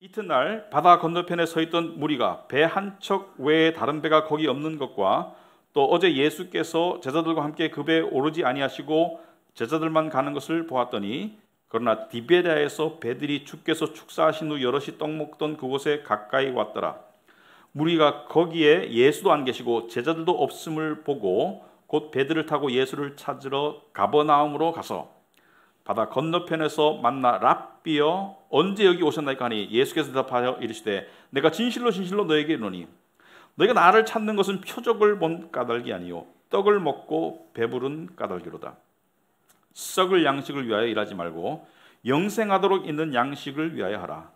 이튿날 바다 건너편에 서 있던 무리가 배 한 척 외에 다른 배가 거기 없는 것과 또 어제 예수께서 제자들과 함께 그 배에 오르지 아니하시고 제자들만 가는 것을 보았더니, 그러나 디베랴에서 배들이 주께서 축사하신 후 여럿이 떡 먹던 그곳에 가까이 왔더라. 무리가 거기에 예수도 안 계시고 제자들도 없음을 보고 곧 배들을 타고 예수를 찾으러 가버나움으로 가서 바다 건너편에서 만나 랍비여 언제 여기 오셨나이까 하니, 예수께서 대답하여 이르시되 내가 진실로 진실로 너에게 이르노니 너희가 나를 찾는 것은 표적을 본 까닭이 아니요 떡을 먹고 배부른 까닭이로다. 썩을 양식을 위하여 일하지 말고 영생하도록 있는 양식을 위하여 하라.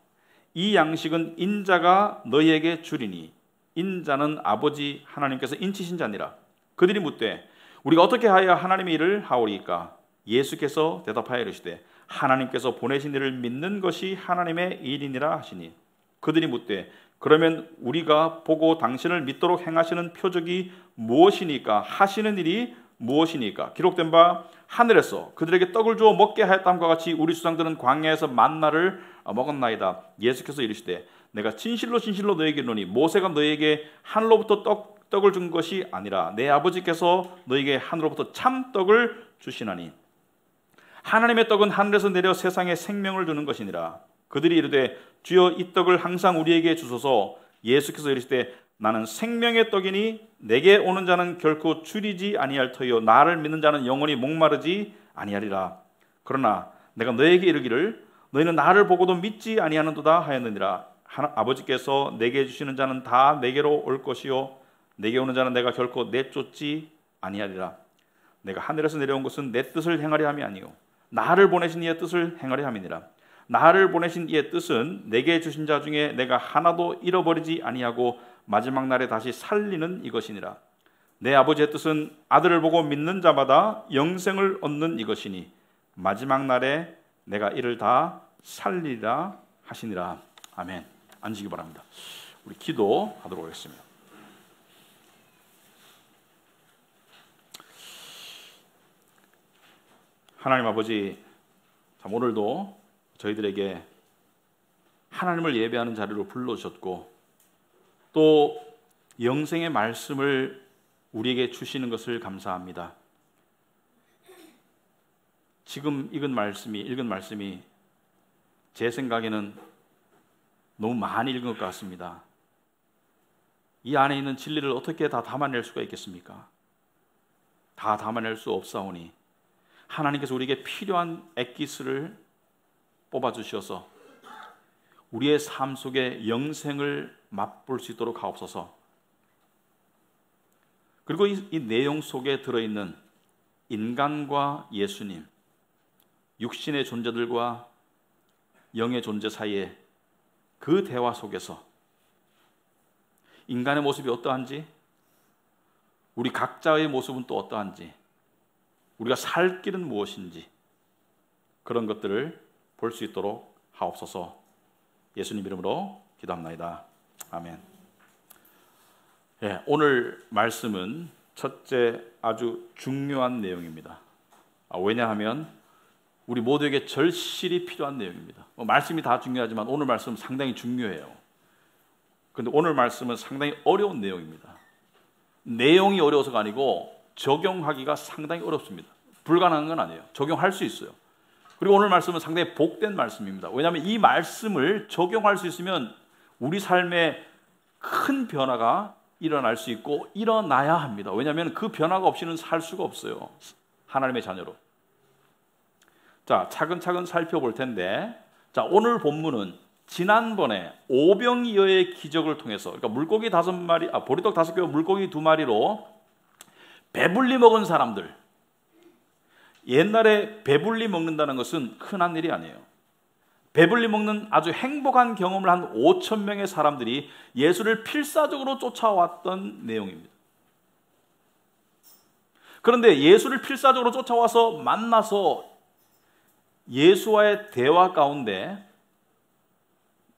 이 양식은 인자가 너희에게 주리니 인자는 아버지 하나님께서 인치신 자니라. 그들이 묻되 우리가 어떻게 하여 하나님의 일을 하오리까? 예수께서 대답하여 이르시되 하나님께서 보내신 이를 믿는 것이 하나님의 일이니라 하시니, 그들이 묻되 그러면 우리가 보고 당신을 믿도록 행하시는 표적이 무엇이니까? 하시는 일이 무엇이니까? 기록된 바 하늘에서 그들에게 떡을 주어 먹게 하였다함과 같이 우리 조상들은 광야에서 만나를 먹었나이다. 예수께서 이르시되 내가 진실로 진실로 너에게 이르노니 모세가 너에게 하늘로부터 떡을 준 것이 아니라 내 아버지께서 너에게 하늘로부터 참 떡을 주시나니 하나님의 떡은 하늘에서 내려 세상에 생명을 주는 것이니라. 그들이 이르되 주여 이 떡을 항상 우리에게 주소서. 예수께서 이르시되 나는 생명의 떡이니 내게 오는 자는 결코 줄이지 아니할 터이요 나를 믿는 자는 영원히 목마르지 아니하리라. 그러나 내가 너에게 이르기를 너희는 나를 보고도 믿지 아니하는도다 하였느니라. 아버지께서 내게 주시는 자는 다 내게로 올 것이요 내게 오는 자는 내가 결코 내쫓지 아니하리라. 내가 하늘에서 내려온 것은 내 뜻을 행하려 함이 아니요 나를 보내신 이의 뜻을 행하려 함이니라. 나를 보내신 이의 뜻은 내게 주신 자 중에 내가 하나도 잃어버리지 아니하고 마지막 날에 다시 살리는 이것이니라. 내 아버지의 뜻은 아들을 보고 믿는 자마다 영생을 얻는 이것이니 마지막 날에 내가 이를 다 살리리라 하시니라. 아멘. 앉으시기 바랍니다. 우리 기도하도록 하겠습니다. 하나님 아버지, 참 오늘도 저희들에게 하나님을 예배하는 자리로 불러주셨고 또 영생의 말씀을 우리에게 주시는 것을 감사합니다. 지금 읽은 말씀이 제 생각에는 너무 많이 읽은 것 같습니다. 이 안에 있는 진리를 어떻게 다 담아낼 수가 있겠습니까? 다 담아낼 수 없사오니 하나님께서 우리에게 필요한 엑기스를 뽑아주셔서 우리의 삶 속에 영생을 맛볼 수 있도록 하옵소서. 그리고 이 내용 속에 들어있는 인간과 예수님, 육신의 존재들과 영의 존재 사이에 그 대화 속에서 인간의 모습이 어떠한지, 우리 각자의 모습은 또 어떠한지, 우리가 살 길은 무엇인지 그런 것들을 볼 수 있도록 하옵소서. 예수님 이름으로 기도합나이다. 아멘. 오늘 말씀은 첫째 아주 중요한 내용입니다. 왜냐하면 우리 모두에게 절실히 필요한 내용입니다. 말씀이 다 중요하지만 오늘 말씀은 상당히 중요해요. 그런데 오늘 말씀은 상당히 어려운 내용입니다. 내용이 어려워서가 아니고 적용하기가 상당히 어렵습니다. 불가능한 건 아니에요. 적용할 수 있어요. 그리고 오늘 말씀은 상당히 복된 말씀입니다. 왜냐하면 이 말씀을 적용할 수 있으면 우리 삶에 큰 변화가 일어날 수 있고 일어나야 합니다. 왜냐하면 그 변화가 없이는 살 수가 없어요. 하나님의 자녀로. 자, 차근차근 살펴볼 텐데, 자, 오늘 본문은 지난번에 오병이어의 기적을 통해서, 그러니까 물고기 5마리, 보리떡 5개와 물고기 2마리로 배불리 먹은 사람들, 옛날에 배불리 먹는다는 것은 흔한 일이 아니에요. 배불리 먹는 아주 행복한 경험을 한 5,000명의 사람들이 예수를 필사적으로 쫓아왔던 내용입니다. 그런데 예수를 필사적으로 쫓아와서 만나서 예수와의 대화 가운데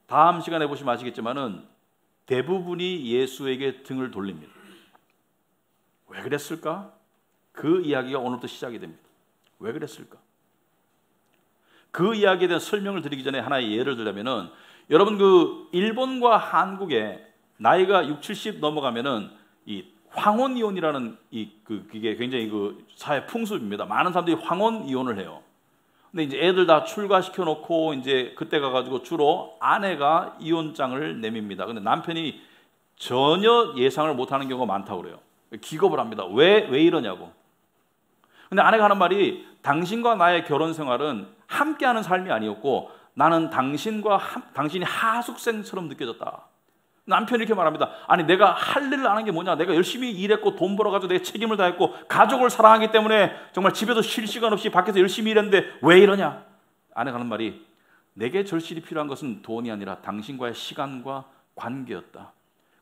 다음 시간에 보시면 아시겠지만은 대부분이 예수에게 등을 돌립니다. 왜 그랬을까? 그 이야기가 오늘부터 시작이 됩니다. 왜 그랬을까? 그 이야기에 대한 설명을 드리기 전에 하나의 예를 들자면은, 여러분 그 일본과 한국에 나이가 60, 70 넘어가면은 이 황혼 이혼이라는 그게 굉장히 그 사회 풍습입니다. 많은 사람들이 황혼 이혼을 해요. 근데 이제 애들 다 출가시켜 놓고 이제 그때 가가지고 주로 아내가 이혼장을 내밉니다. 근데 남편이 전혀 예상을 못하는 경우가 많다고 그래요. 기겁을 합니다. 왜 이러냐고. 근데 아내가 하는 말이, 당신과 나의 결혼 생활은 함께하는 삶이 아니었고 나는 당신이 하숙생처럼 느껴졌다. 남편이 이렇게 말합니다. 아니, 내가 할 일을 안 한 게 뭐냐? 내가 열심히 일했고 돈 벌어가지고 내 책임을 다했고 가족을 사랑하기 때문에 정말 집에서 쉴 시간 없이 밖에서 열심히 일했는데 왜 이러냐? 아내가 하는 말이, 내게 절실히 필요한 것은 돈이 아니라 당신과의 시간과 관계였다.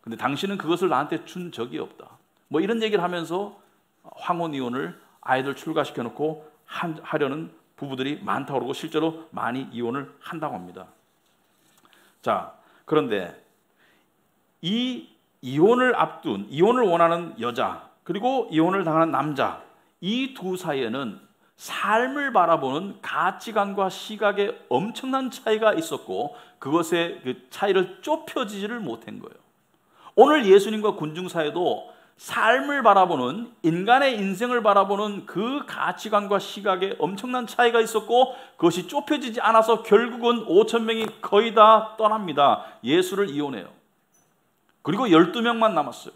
근데 당신은 그것을 나한테 준 적이 없다. 뭐 이런 얘기를 하면서 황혼 이혼을, 아이들 출가시켜 놓고 하려는 부부들이 많다고 그러고 실제로 많이 이혼을 한다고 합니다. 자, 그런데 이 이혼을 원하는 여자, 그리고 이혼을 당하는 남자, 이 두 사이에는 삶을 바라보는 가치관과 시각에 엄청난 차이가 있었고 그것의 그 차이를 좁혀지지를 못한 거예요. 오늘 예수님과 군중 사이도 삶을 바라보는, 인간의 인생을 바라보는 그 가치관과 시각에 엄청난 차이가 있었고 그것이 좁혀지지 않아서 결국은 5천 명이 거의 다 떠납니다. 예수를 이혼해요. 그리고 12명만 남았어요.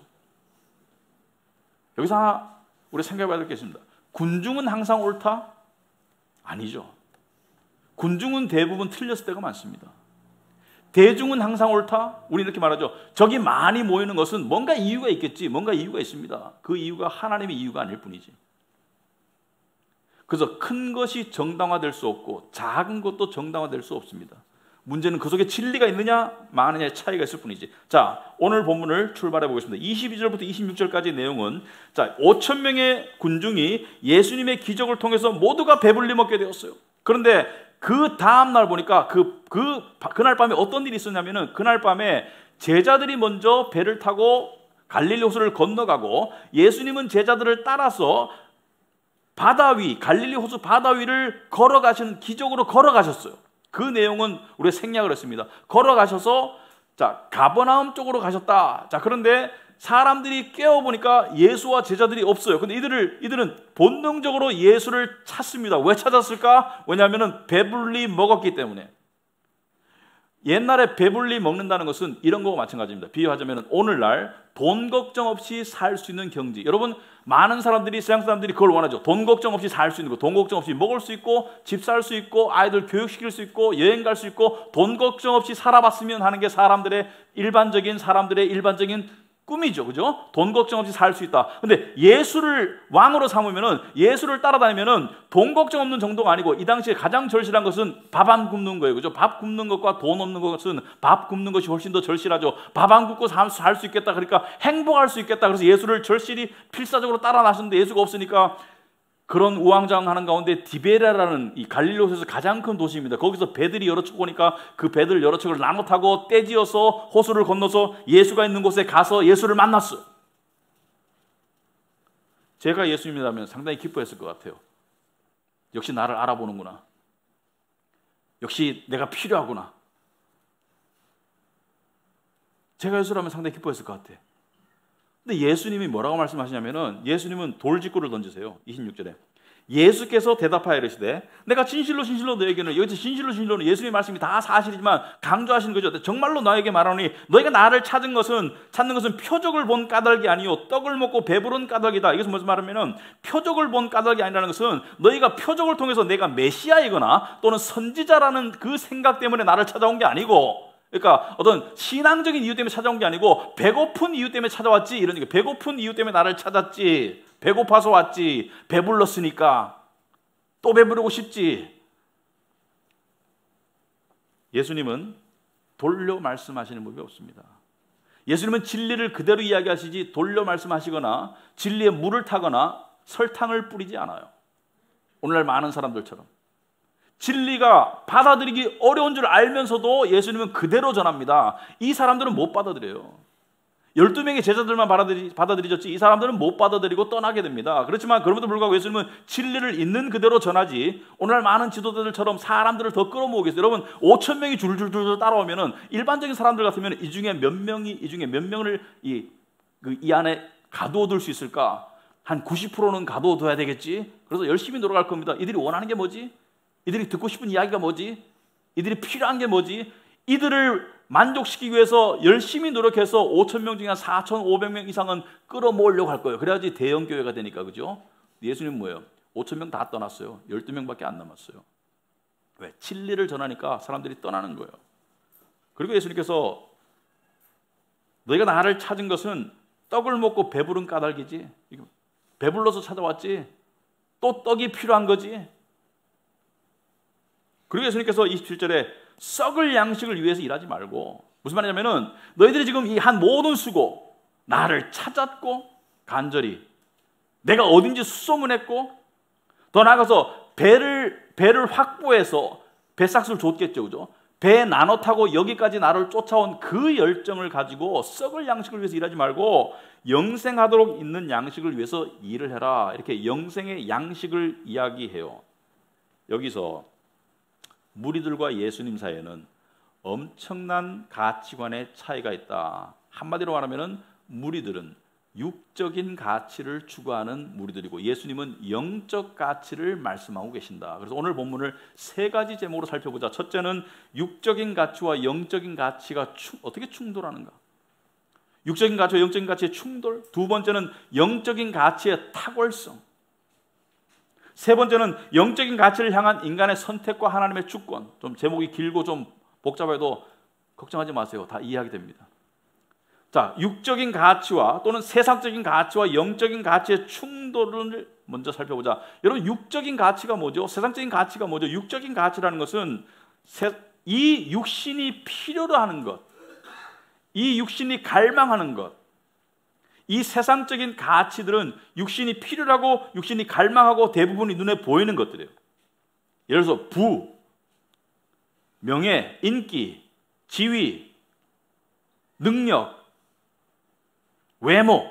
여기서 하나 우리 생각해봐야 될 게 있습니다. 군중은 항상 옳다? 아니죠. 군중은 대부분 틀렸을 때가 많습니다. 대중은 항상 옳다? 우리 이렇게 말하죠. 저기 많이 모이는 것은 뭔가 이유가 있겠지. 뭔가 이유가 있습니다. 그 이유가 하나님의 이유가 아닐 뿐이지. 그래서 큰 것이 정당화될 수 없고 작은 것도 정당화될 수 없습니다. 문제는 그 속에 진리가 있느냐 마느냐의 차이가 있을 뿐이지. 자, 오늘 본문을 출발해 보겠습니다. 22절부터 26절까지 내용은, 자, 5천 명의 군중이 예수님의 기적을 통해서 모두가 배불리 먹게 되었어요. 그런데 그 다음 날 보니까 그날 밤에 어떤 일이 있었냐면은, 그날 밤에 제자들이 먼저 배를 타고 갈릴리 호수를 건너가고 예수님은 제자들을 따라서 갈릴리 호수 바다 위를 기적으로 걸어가셨어요. 그 내용은 우리가 생략을 했습니다. 걸어가셔서, 자, 가버나움 쪽으로 가셨다. 자, 그런데 사람들이 깨어보니까 예수와 제자들이 없어요. 근데 이들은 본능적으로 예수를 찾습니다. 왜 찾았을까? 왜냐하면 배불리 먹었기 때문에. 옛날에 배불리 먹는다는 것은 이런 거와 마찬가지입니다. 비유하자면 오늘날 돈 걱정 없이 살 수 있는 경지. 여러분, 많은 사람들이, 세상 사람들이 그걸 원하죠. 돈 걱정 없이 살 수 있는 거, 돈 걱정 없이 먹을 수 있고 집 살 수 있고 아이들 교육시킬 수 있고 여행 갈 수 있고 돈 걱정 없이 살아봤으면 하는 게 사람들의 일반적인 꿈이죠. 그죠? 돈 걱정 없이 살 수 있다. 근데 예수를 왕으로 삼으면은, 예수를 따라다니면은 돈 걱정 없는 정도가 아니고, 이 당시에 가장 절실한 것은 밥 안 굶는 거예요. 그죠? 밥 굶는 것과 돈 없는 것은 밥 굶는 것이 훨씬 더 절실하죠. 밥 안 굶고 살 수 있겠다. 그러니까 행복할 수 있겠다. 그래서 예수를 절실히 필사적으로 따라 나섰는데 예수가 없으니까 그런 우왕좌왕하는 가운데 디베라라는 이 갈릴리호수에서 가장 큰 도시입니다. 거기서 배들이 여러 척 오니까 그 배들 여러 척을 나눠 타고 떼지어서 호수를 건너서 예수가 있는 곳에 가서 예수를 만났어요. 제가 예수님이라면 상당히 기뻐했을 것 같아요. 역시 나를 알아보는구나. 역시 내가 필요하구나. 제가 예수라면 상당히 기뻐했을 것 같아요. 근데 예수님이 뭐라고 말씀하시냐면은, 예수님은 돌직구를 던지세요. 26절에 예수께서 대답하여 이르시되, 내가 진실로 너에게는, 여기서 진실로는 예수님의 말씀이 다 사실이지만 강조하시는 거죠. 정말로 너에게 말하노니 너희가 나를 찾는 것은 표적을 본 까닭이 아니요 떡을 먹고 배부른 까닭이다. 이것은 무슨 말이냐면, 표적을 본 까닭이 아니라는 것은 너희가 표적을 통해서 내가 메시아이거나 또는 선지자라는 그 생각 때문에 나를 찾아온 게 아니고, 그러니까 어떤 신앙적인 이유 때문에 찾아온 게 아니고 배고픈 이유 때문에 찾아왔지. 이러니까 배고픈 이유 때문에 나를 찾았지. 배고파서 왔지. 배불렀으니까 또 배부르고 싶지. 예수님은 돌려 말씀하시는 법이 없습니다. 예수님은 진리를 그대로 이야기하시지 돌려 말씀하시거나 진리에 물을 타거나 설탕을 뿌리지 않아요. 오늘날 많은 사람들처럼 진리가 받아들이기 어려운 줄 알면서도 예수님은 그대로 전합니다. 이 사람들은 못 받아들여요. 12명의 제자들만 받아들이졌지 이 사람들은 못 받아들이고 떠나게 됩니다. 그렇지만 그럼에도 불구하고 예수님은 진리를 있는 그대로 전하지 오늘날 많은 지도자들처럼 사람들을 더 끌어모으겠어요. 여러분 5,000명이 줄줄줄 따라오면은 일반적인 사람들 같으면 이 중에 몇 명을 이 안에 가두어둘 수 있을까? 한 90%는 가두어둬야 되겠지. 그래서 열심히 노력할 겁니다. 이들이 원하는 게 뭐지? 이들이 듣고 싶은 이야기가 뭐지? 이들이 필요한 게 뭐지? 이들을 만족시키기 위해서 열심히 노력해서 5,000명 중에 한 4,500명 이상은 끌어모으려고 할 거예요. 그래야지 대형 교회가 되니까, 그죠? 예수님 뭐예요? 5,000명 다 떠났어요. 12명밖에 안 남았어요. 왜? 진리를 전하니까 사람들이 떠나는 거예요. 그리고 예수님께서 너희가 나를 찾은 것은 떡을 먹고 배부른 까닭이지, 배불러서 찾아왔지, 또 떡이 필요한 거지. 그리고 예수님께서 27절에 썩을 양식을 위해서 일하지 말고, 무슨 말이냐면은 너희들이 지금 이 한 모든 수고, 나를 찾았고 간절히 내가 어딘지 수소문했고, 더 나아가서 배를 확보해서 배삭스를 줬겠죠, 그죠? 배 나눠 타고 여기까지 나를 쫓아온 그 열정을 가지고 썩을 양식을 위해서 일하지 말고 영생하도록 있는 양식을 위해서 일을 해라. 이렇게 영생의 양식을 이야기해요. 여기서 무리들과 예수님 사이에는 엄청난 가치관의 차이가 있다. 한마디로 말하면 무리들은 육적인 가치를 추구하는 무리들이고 예수님은 영적 가치를 말씀하고 계신다. 그래서 오늘 본문을 세 가지 제목으로 살펴보자. 첫째는 육적인 가치와 영적인 가치가 어떻게 충돌하는가? 육적인 가치와 영적인 가치의 충돌. 두 번째는 영적인 가치의 탁월성. 세 번째는 영적인 가치를 향한 인간의 선택과 하나님의 주권. 좀 제목이 길고 좀 복잡해도 걱정하지 마세요. 다 이해하게 됩니다. 자, 육적인 가치와 또는 세상적인 가치와 영적인 가치의 충돌을 먼저 살펴보자. 여러분, 육적인 가치가 뭐죠? 세상적인 가치가 뭐죠? 육적인 가치라는 것은 이 육신이 필요로 하는 것, 이 육신이 갈망하는 것, 이 세상적인 가치들은 육신이 필요하고 육신이 갈망하고 대부분이 눈에 보이는 것들이에요. 예를 들어서 부, 명예, 인기, 지위, 능력, 외모,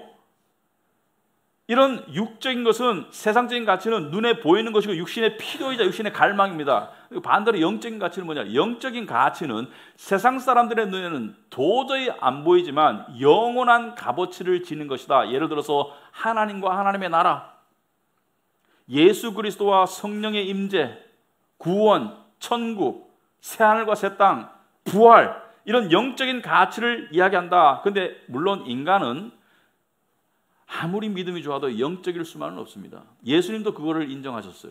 이런 육적인 것은, 세상적인 가치는 눈에 보이는 것이고 육신의 필요이자 육신의 갈망입니다. 반대로 영적인 가치는 뭐냐? 영적인 가치는 세상 사람들의 눈에는 도저히 안 보이지만 영원한 값어치를 지닌 것이다. 예를 들어서 하나님과 하나님의 나라, 예수 그리스도와 성령의 임재, 구원, 천국, 새하늘과 새 땅, 부활, 이런 영적인 가치를 이야기한다. 그런데 물론 인간은 아무리 믿음이 좋아도 영적일 수만은 없습니다. 예수님도 그거를 인정하셨어요.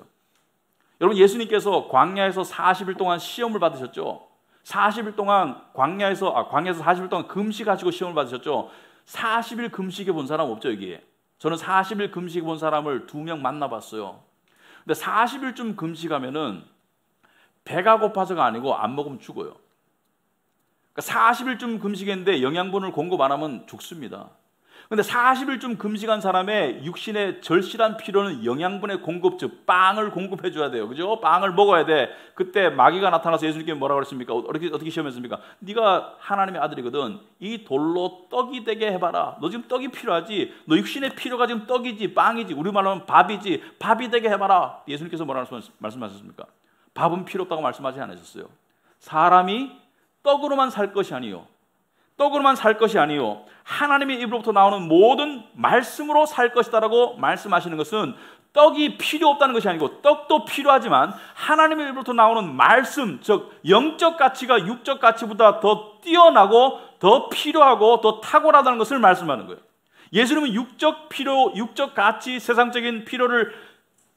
여러분, 예수님께서 광야에서 40일 동안 시험을 받으셨죠. 40일 동안 광야에서 40일 동안 금식하시고 시험을 받으셨죠. 40일 금식해 본 사람 없죠, 여기에? 저는 40일 금식해 본 사람을 2명 만나봤어요. 근데 40일쯤 금식하면은 배가 고파서가 아니고 안 먹으면 죽어요. 그러니까 40일쯤 금식했는데 영양분을 공급 안 하면 죽습니다. 근데 40일쯤 금식한 사람의 육신의 절실한 필요는 영양분의 공급, 즉 빵을 공급해 줘야 돼요. 그죠? 빵을 먹어야 돼. 그때 마귀가 나타나서 예수님께 뭐라고 그랬습니까? 어떻게 시험했습니까? 네가 하나님의 아들이거든. 이 돌로 떡이 되게 해봐라. 너 지금 떡이 필요하지? 너 육신의 필요가 지금 떡이지, 빵이지, 우리말로 하면 밥이지. 밥이 되게 해봐라. 예수님께서 뭐라고 말씀하셨습니까? 밥은 필요 없다고 말씀하지 않으셨어요. 사람이 떡으로만 살 것이 아니요, 떡으로만 살 것이 아니요, 하나님의 입으로부터 나오는 모든 말씀으로 살 것이다라고 말씀하시는 것은 떡이 필요 없다는 것이 아니고, 떡도 필요하지만 하나님의 입으로부터 나오는 말씀, 즉 영적 가치가 육적 가치보다 더 뛰어나고 더 필요하고 더 탁월하다는 것을 말씀하는 거예요. 예수님은 육적 필요, 육적 가치, 세상적인 필요를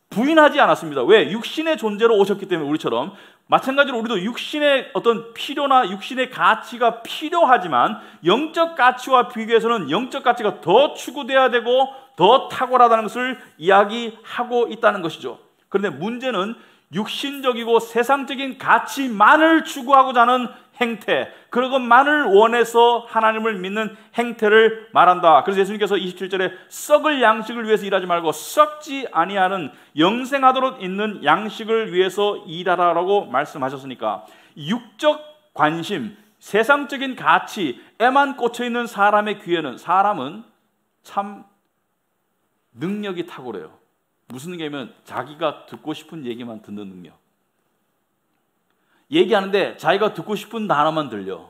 부인하지 않았습니다. 왜? 육신의 존재로 오셨기 때문에. 우리처럼 마찬가지로 우리도 육신의 어떤 필요나 육신의 가치가 필요하지만 영적 가치와 비교해서는 영적 가치가 더 추구돼야 되고 더 탁월하다는 것을 이야기하고 있다는 것이죠. 그런데 문제는 육신적이고 세상적인 가치만을 추구하고자 하는 행태, 그것만을 원해서 하나님을 믿는 행태를 말한다. 그래서 예수님께서 27절에 썩을 양식을 위해서 일하지 말고 썩지 아니하는 영생하도록 있는 양식을 위해서 일하라라고 말씀하셨으니까 육적 관심, 세상적인 가치에만 꽂혀 있는 사람의 귀에는 사람은 참 능력이 탁월해요. 무슨 능력이면 자기가 듣고 싶은 얘기만 듣는 능력. 얘기하는데 자기가 듣고 싶은 단어만 들려.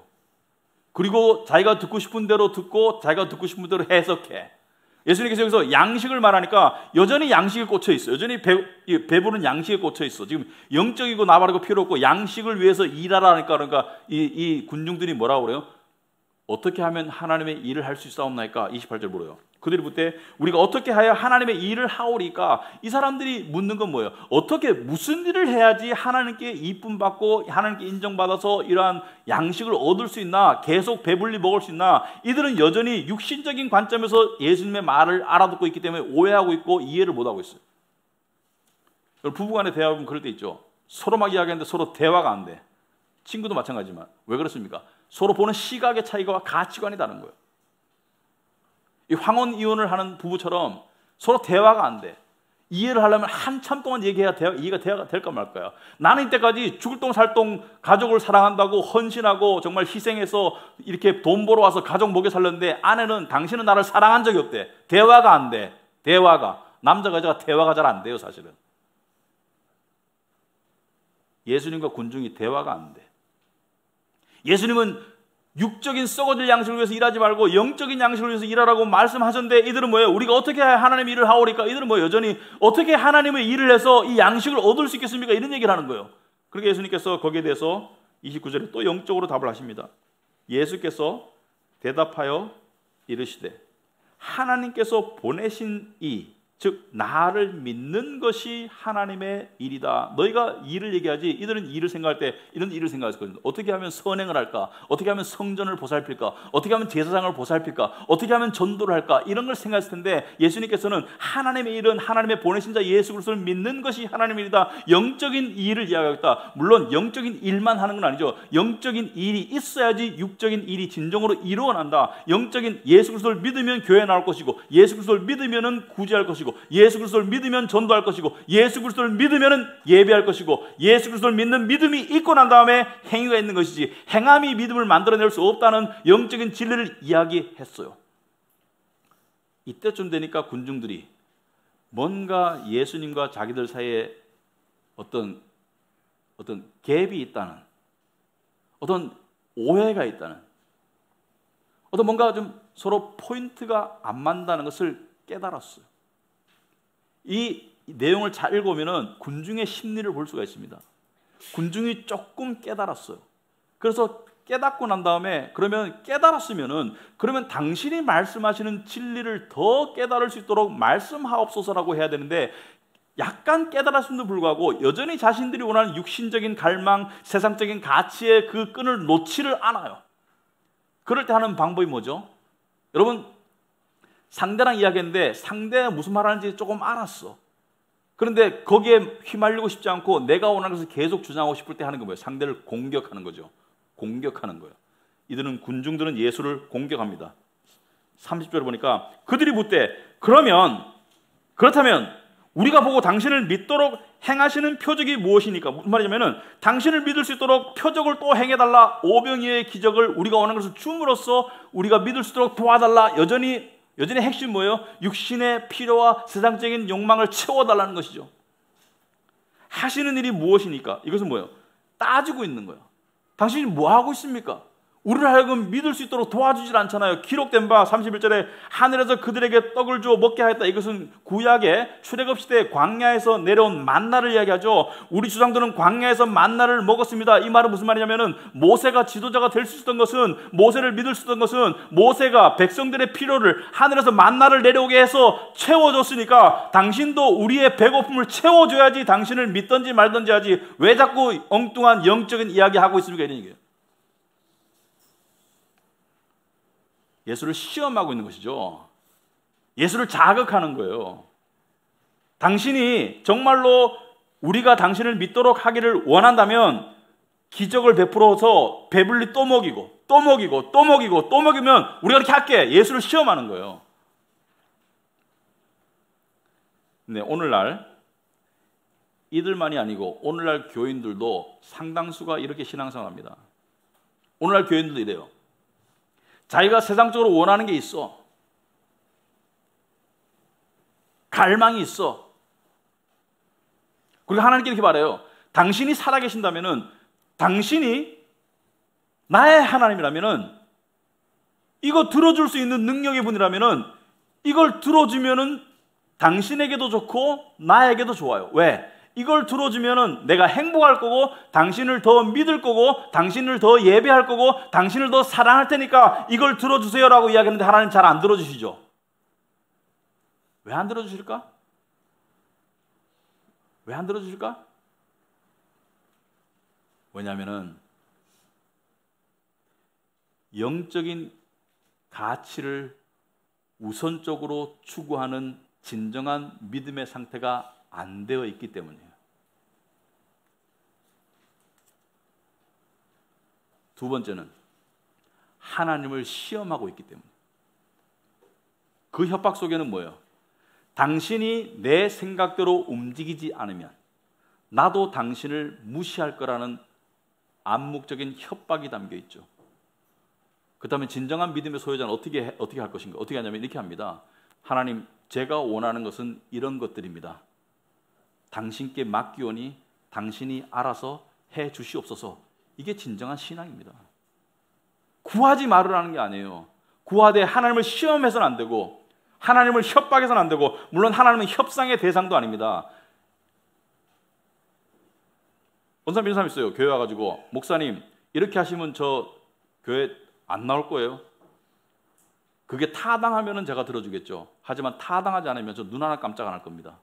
그리고 자기가 듣고 싶은 대로 듣고 자기가 듣고 싶은 대로 해석해. 예수님께서 여기서 양식을 말하니까 여전히 양식에 꽂혀 있어. 여전히 배부른 양식에 꽂혀 있어. 지금 영적이고 나발이고 필요 없고 양식을 위해서 일하라니까. 그러니까 이 군중들이 뭐라고 그래요? 어떻게 하면 하나님의 일을 할 수 있사옵나이까? 28절 물어요. 그들이 묻되 우리가 어떻게 하여 하나님의 일을 하오리까? 이 사람들이 묻는 건 뭐예요? 어떻게 무슨 일을 해야지 하나님께 이쁨 받고 하나님께 인정받아서 이러한 양식을 얻을 수 있나? 계속 배불리 먹을 수 있나? 이들은 여전히 육신적인 관점에서 예수님의 말을 알아듣고 있기 때문에 오해하고 있고 이해를 못하고 있어요. 부부간의 대화하면 그럴 때 있죠. 서로 막 이야기하는데 서로 대화가 안 돼. 친구도 마찬가지지만 왜 그렇습니까? 서로 보는 시각의 차이가 가치관이 다른 거예요. 이 황혼 이혼을 하는 부부처럼 서로 대화가 안 돼. 이해를 하려면 한참 동안 얘기해야 이해가 될까 말까요? 나는 이때까지 죽을 똥 살 똥 가족을 사랑한다고 헌신하고 정말 희생해서 이렇게 돈 벌어 와서 가족 먹여 살렸는데 아내는 당신은 나를 사랑한 적이 없대. 대화가 안 돼. 대화가. 남자가 여자가 대화가 잘 안 돼요, 사실은. 예수님과 군중이 대화가 안 돼. 예수님은 육적인 썩어질 양식을 위해서 일하지 말고 영적인 양식을 위해서 일하라고 말씀하셨는데 이들은 뭐예요? 우리가 어떻게 하나님의 일을 하오리까? 이들은 뭐 여전히 어떻게 하나님의 일을 해서 이 양식을 얻을 수 있겠습니까? 이런 얘기를 하는 거예요. 그러니까 예수님께서 거기에 대해서 29절에 또 영적으로 답을 하십니다. 예수께서 대답하여 이르시되 하나님께서 보내신 이 즉 나를 믿는 것이 하나님의 일이다. 너희가 일을 얘기하지 이들은 일을 생각할 때 이런 일을 생각했거든요. 어떻게 하면 선행을 할까? 어떻게 하면 성전을 보살필까? 어떻게 하면 제사장을 보살필까? 어떻게 하면 전도를 할까? 이런 걸 생각했을 텐데 예수님께서는 하나님의 일은 하나님의 보내신 자 예수 그리스도를 믿는 것이 하나님의 일이다. 영적인 일을 이야기하겠다. 물론 영적인 일만 하는 건 아니죠. 영적인 일이 있어야지 육적인 일이 진정으로 이루어난다. 영적인 예수 그리스도를 믿으면 교회 나올 것이고 예수 그리스도를 믿으면 구제할 것이고 예수 그리스도를 믿으면 전도할 것이고 예수 그리스도를 믿으면 예배할 것이고 예수 그리스도를 믿는 믿음이 있고 난 다음에 행위가 있는 것이지 행함이 믿음을 만들어낼 수 없다는 영적인 진리를 이야기했어요. 이때쯤 되니까 군중들이 뭔가 예수님과 자기들 사이에 어떤 갭이 있다는, 어떤 오해가 있다는, 어떤 뭔가 좀 서로 포인트가 안 맞는다는 것을 깨달았어요. 이 내용을 잘 읽으면 군중의 심리를 볼 수가 있습니다. 군중이 조금 깨달았어요. 그래서 깨닫고 난 다음에 그러면 깨달았으면은 그러면 당신이 말씀하시는 진리를 더 깨달을 수 있도록 말씀하옵소서라고 해야 되는데 약간 깨달았음에도 불구하고 여전히 자신들이 원하는 육신적인 갈망, 세상적인 가치의 그 끈을 놓지를 않아요. 그럴 때 하는 방법이 뭐죠? 여러분 상대랑 이야기했는데 상대가 무슨 말하는지 조금 알았어. 그런데 거기에 휘말리고 싶지 않고 내가 원하는 것을 계속 주장하고 싶을 때 하는 게 뭐예요? 상대를 공격하는 거죠. 공격하는 거예요. 이들은 군중들은 예수를 공격합니다. 30절을 보니까 그들이 묻되 그렇다면 우리가 보고 당신을 믿도록 행하시는 표적이 무엇이니까? 무슨 말이냐면은 당신을 믿을 수 있도록 표적을 또 행해달라. 오병이어의 기적을 우리가 원하는 것을 줌으로써 우리가 믿을 수 있도록 도와달라. 여전히 핵심 뭐예요? 육신의 필요와 세상적인 욕망을 채워달라는 것이죠. 하시는 일이 무엇이니까? 이것은 뭐예요? 따지고 있는 거예요. 당신이 뭐 하고 있습니까? 우리를 하여금 믿을 수 있도록 도와주질 않잖아요. 기록된 바 31절에 하늘에서 그들에게 떡을 주어 먹게 하였다. 이것은 구약의 출애굽 시대 광야에서 내려온 만나를 이야기하죠. 우리 주장들은 광야에서 만나를 먹었습니다. 이 말은 무슨 말이냐면은 모세가 지도자가 될 수 있었던 것은, 모세를 믿을 수 있었던 것은 모세가 백성들의 필요를 하늘에서 만나를 내려오게 해서 채워줬으니까 당신도 우리의 배고픔을 채워줘야지 당신을 믿든지 말든지 하지 왜 자꾸 엉뚱한 영적인 이야기 하고 있습니까? 이런 얘기예요. 예수를 시험하고 있는 것이죠. 예수를 자극하는 거예요. 당신이 정말로 우리가 당신을 믿도록 하기를 원한다면 기적을 베풀어서 배불리 또 먹이고 또 먹이고 또 먹이고 또 먹이면 우리가 그렇게 할게. 예수를 시험하는 거예요. 네, 오늘날 이들만이 아니고 오늘날 교인들도 상당수가 이렇게 신앙생활합니다. 오늘날 교인들도 이래요. 자기가 세상적으로 원하는 게 있어. 갈망이 있어. 그리고 하나님께 이렇게 말해요. 당신이 살아계신다면은, 당신이 나의 하나님이라면은, 이거 들어줄 수 있는 능력의 분이라면은, 이걸 들어주면은 당신에게도 좋고 나에게도 좋아요. 왜? 이걸 들어주면은 내가 행복할 거고, 당신을 더 믿을 거고, 당신을 더 예배할 거고, 당신을 더 사랑할 테니까 이걸 들어주세요라고 이야기하는데 하나님 잘 안 들어주시죠? 왜 안 들어주실까? 왜 안 들어주실까? 왜냐하면은 영적인 가치를 우선적으로 추구하는 진정한 믿음의 상태가 안 되어 있기 때문이에요. 두 번째는 하나님을 시험하고 있기 때문에. 그 협박 속에는 뭐예요? 당신이 내 생각대로 움직이지 않으면 나도 당신을 무시할 거라는 암묵적인 협박이 담겨 있죠. 그 다음에 진정한 믿음의 소유자는 어떻게 할 것인가? 어떻게 하냐면 이렇게 합니다. 하나님, 제가 원하는 것은 이런 것들입니다. 당신께 맡기오니 당신이 알아서 해 주시옵소서. 이게 진정한 신앙입니다. 구하지 말으라는 게 아니에요. 구하되 하나님을 시험해서는 안 되고, 하나님을 협박해서는 안 되고, 물론 하나님은 협상의 대상도 아닙니다. 어느 사람 이런 사람 있어요. 교회 와가지고, 목사님 이렇게 하시면 저 교회 안 나올 거예요. 그게 타당하면 제가 들어주겠죠. 하지만 타당하지 않으면 저 눈 하나 깜짝 안 할 겁니다.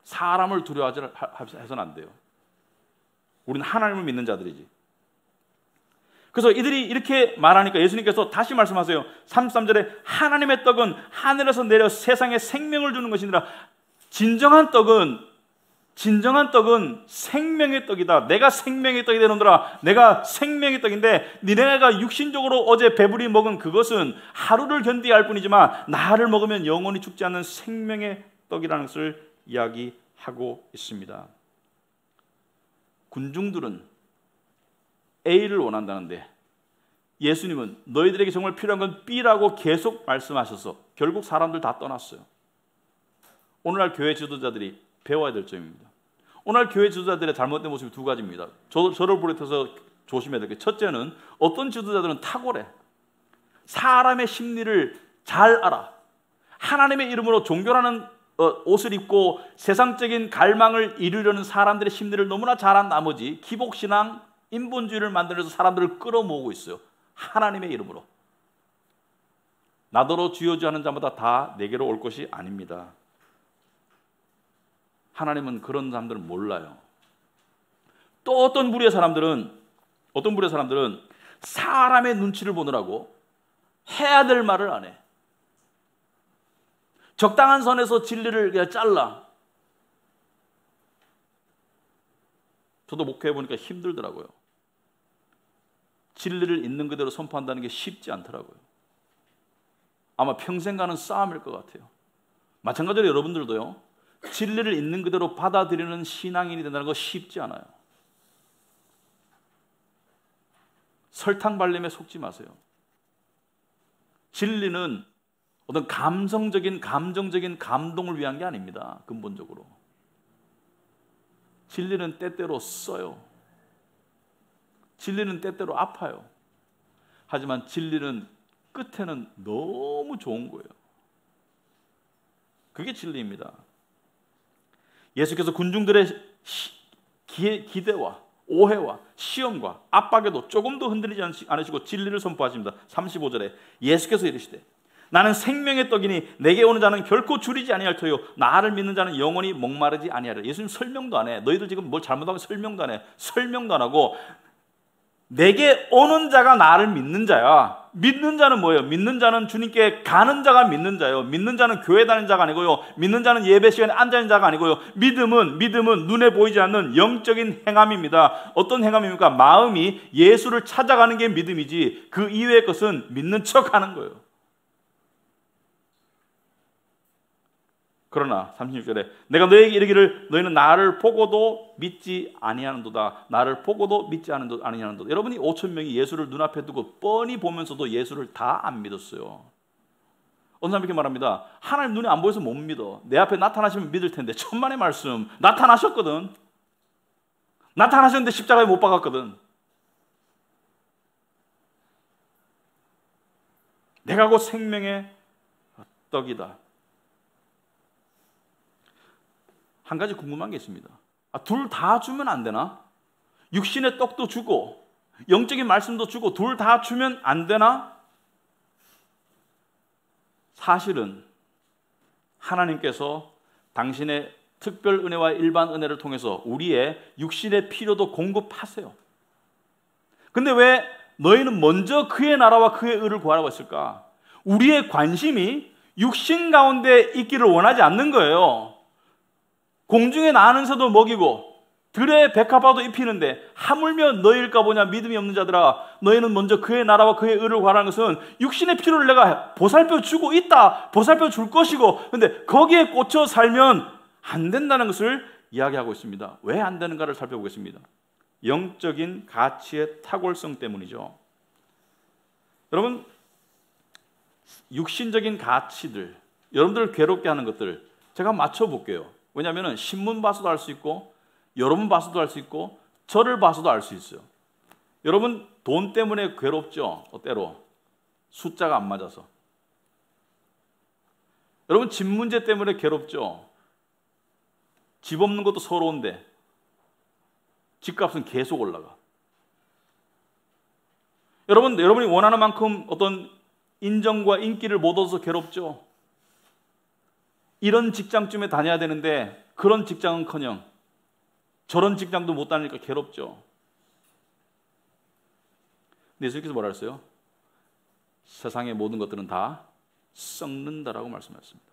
사람을 두려워해서는 안 돼요. 우리는 하나님을 믿는 자들이지. 그래서 이들이 이렇게 말하니까 예수님께서 다시 말씀하세요. 33절에 하나님의 떡은 하늘에서 내려 세상에 생명을 주는 것이니라. 진정한 떡은 생명의 떡이다. 내가 생명의 떡이 되는구나. 내가 생명의 떡인데, 니네가 육신적으로 어제 배부리 먹은 그것은 하루를 견디야 할 뿐이지만 나를 먹으면 영원히 죽지 않는 생명의 떡이라는 것을 이야기하고 있습니다. 군중들은 A를 원한다는데 예수님은 너희들에게 정말 필요한 건 B라고 계속 말씀하셔서 결국 사람들 다 떠났어요. 오늘날 교회 지도자들이 배워야 될 점입니다. 오늘 교회 지도자들의 잘못된 모습이 두 가지입니다. 저를 비롯해서 조심해야 될 게, 첫째는 어떤 지도자들은 탁월해. 사람의 심리를 잘 알아. 하나님의 이름으로 종교라는 옷을 입고 세상적인 갈망을 이루려는 사람들의 심리를 너무나 잘한 나머지 기복신앙, 인본주의를 만들어서 사람들을 끌어모으고 있어요. 하나님의 이름으로. 나더러 주여주 하는 자마다 다 내게로 올 것이 아닙니다. 하나님은 그런 사람들을 몰라요. 또 어떤 부류의 사람들은 사람의 눈치를 보느라고 해야 될 말을 안 해. 적당한 선에서 진리를 그냥 잘라. 저도 목회해 보니까 힘들더라고요. 진리를 있는 그대로 선포한다는 게 쉽지 않더라고요. 아마 평생 가는 싸움일 것 같아요. 마찬가지로 여러분들도요, 진리를 있는 그대로 받아들이는 신앙인이 된다는 거 쉽지 않아요. 설탕 발림에 속지 마세요. 진리는 어떤 감정적인 감동을 위한 게 아닙니다. 근본적으로. 진리는 때때로 써요. 진리는 때때로 아파요. 하지만 진리는 끝에는 너무 좋은 거예요. 그게 진리입니다. 예수께서 군중들의 기대와 오해와 시험과 압박에도 조금도 흔들리지 않으시고 진리를 선포하십니다. 35절에 예수께서 이르시되 나는 생명의 떡이니 내게 오는 자는 결코 줄이지 아니할 터요 나를 믿는 자는 영원히 목마르지 아니하리라. 예수님 설명도 안 해. 너희들 지금 뭘 잘못하면 설명도 안 해. 설명도 안 하고 내게 오는 자가 나를 믿는 자야. 믿는 자는 뭐예요? 믿는 자는 주님께 가는 자가 믿는 자예요. 믿는 자는 교회 다니는 자가 아니고요. 믿는 자는 예배 시간에 앉아있는 자가 아니고요. 믿음은 눈에 보이지 않는 영적인 행함입니다. 어떤 행함입니까? 마음이 예수를 찾아가는 게 믿음이지 그 이외의 것은 믿는 척하는 거예요. 그러나 36절에 내가 너에게 이르기를 너희는 나를 보고도 믿지 아니하는도다. 나를 보고도 믿지 아니하는도다. 여러분이 5천 명이 예수를 눈앞에 두고 뻔히 보면서도 예수를 다 안 믿었어요. 어느 사람이 이렇게 말합니다. 하나님 눈에 안 보여서 못 믿어. 내 앞에 나타나시면 믿을 텐데. 천만의 말씀. 나타나셨거든. 나타나셨는데 십자가에 못 박았거든. 내가 곧 생명의 떡이다. 한 가지 궁금한 게 있습니다. 둘 다 주면 안 되나? 육신의 떡도 주고 영적인 말씀도 주고 둘 다 주면 안 되나? 사실은 하나님께서 당신의 특별 은혜와 일반 은혜를 통해서 우리의 육신의 필요도 공급하세요. 근데 왜 너희는 먼저 그의 나라와 그의 의를 구하라고 했을까? 우리의 관심이 육신 가운데 있기를 원하지 않는 거예요. 공중에 나는 새도 먹이고 들에 백합화도 입히는데 하물며 너희일까 보냐. 믿음이 없는 자들아, 너희는 먼저 그의 나라와 그의 의를 구하라는 것은 육신의 필요를 내가 보살펴 주고 있다, 보살펴 줄 것이고, 근데 거기에 꽂혀 살면 안 된다는 것을 이야기하고 있습니다. 왜 안 되는가를 살펴보겠습니다. 영적인 가치의 탁월성 때문이죠. 여러분, 육신적인 가치들, 여러분들을 괴롭게 하는 것들 제가 맞춰볼게요. 왜냐하면 신문 봐서도 알 수 있고 여러분 봐서도 알 수 있고 저를 봐서도 알 수 있어요. 여러분 돈 때문에 괴롭죠. 때로 숫자가 안 맞아서. 여러분 집 문제 때문에 괴롭죠. 집 없는 것도 서러운데 집값은 계속 올라가. 여러분이 원하는 만큼 어떤 인정과 인기를 못 얻어서 괴롭죠. 이런 직장쯤에 다녀야 되는데 그런 직장은커녕 저런 직장도 못 다니니까 괴롭죠. 근데 예수님께서 뭐라 했어요? 세상의 모든 것들은 다 썩는다라고 말씀하셨습니다.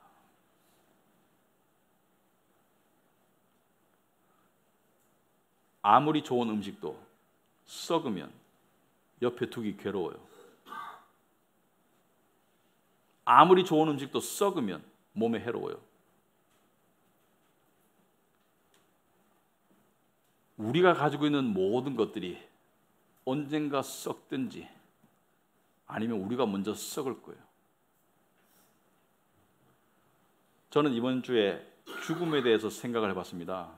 아무리 좋은 음식도 썩으면 옆에 두기 괴로워요. 아무리 좋은 음식도 썩으면 몸에 해로워요. 우리가 가지고 있는 모든 것들이 언젠가 썩든지 아니면 우리가 먼저 썩을 거예요. 저는 이번 주에 죽음에 대해서 생각을 해봤습니다.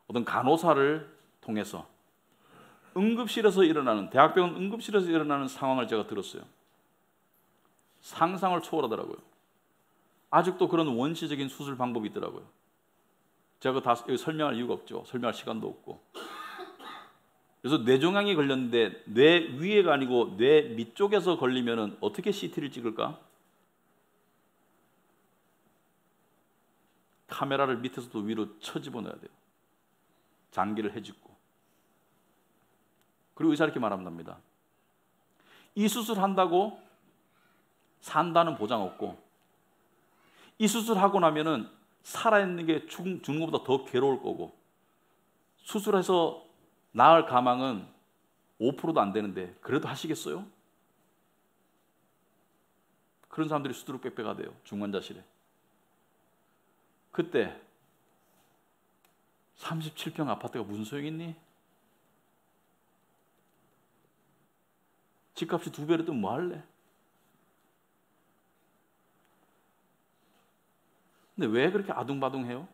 어떤 간호사를 통해서 응급실에서 일어나는, 대학병원 응급실에서 일어나는 상황을 제가 들었어요. 상상을 초월하더라고요. 아직도 그런 원시적인 수술 방법이 있더라고요. 제가 다 설명할 이유가 없죠. 설명할 시간도 없고. 그래서 뇌종양이 걸렸는데 뇌 위에가 아니고 뇌 밑쪽에서 걸리면 어떻게 CT를 찍을까? 카메라를 밑에서도 위로 쳐집어넣어야 돼요. 장기를 해집고. 그리고 의사 이렇게 말합니다. 이 수술한다고 산다는 보장 없고, 이 수술하고 나면은 살아있는 게 죽는 것보다 더 괴로울 거고, 수술해서 나을 가망은 5%도 안 되는데 그래도 하시겠어요? 그런 사람들이 수두룩빽빽하대요. 중환자실에. 그때 37평 아파트가 무슨 소용이 있니? 집값이 2배로 뜨면 뭐 할래? 근데 왜 그렇게 아둥바둥해요?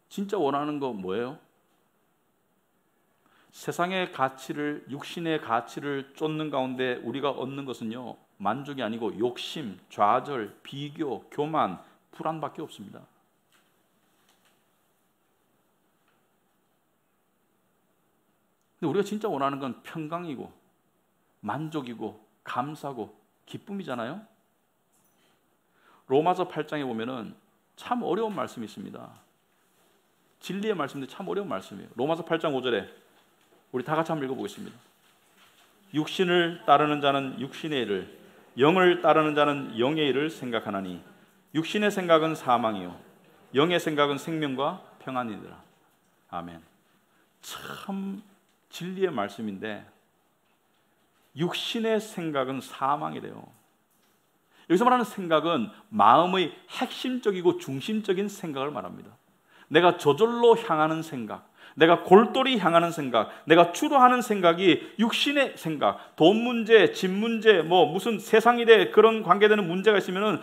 진짜 원하는 거 뭐예요? 세상의 가치를, 육신의 가치를 쫓는 가운데 우리가 얻는 것은요, 만족이 아니고 욕심, 좌절, 비교, 교만, 불안밖에 없습니다. 근데 우리가 진짜 원하는 건 평강이고 만족이고 감사고 기쁨이잖아요. 로마서 8장에 보면은 참 어려운 말씀이 있습니다. 진리의 말씀인데 참 어려운 말씀이에요. 로마서 8장 5절에 우리 다 같이 한번 읽어보겠습니다. 육신을 따르는 자는 육신의 일을, 영을 따르는 자는 영의 일을 생각하나니 육신의 생각은 사망이요 영의 생각은 생명과 평안이니라. 아멘. 참 진리의 말씀인데 육신의 생각은 사망이래요. 여기서 말하는 생각은 마음의 핵심적이고 중심적인 생각을 말합니다. 내가 저절로 향하는 생각, 내가 골똘히 향하는 생각, 내가 주로 하는 생각이 육신의 생각, 돈 문제, 집 문제, 무슨 세상일에 그런 관계되는 문제가 있으면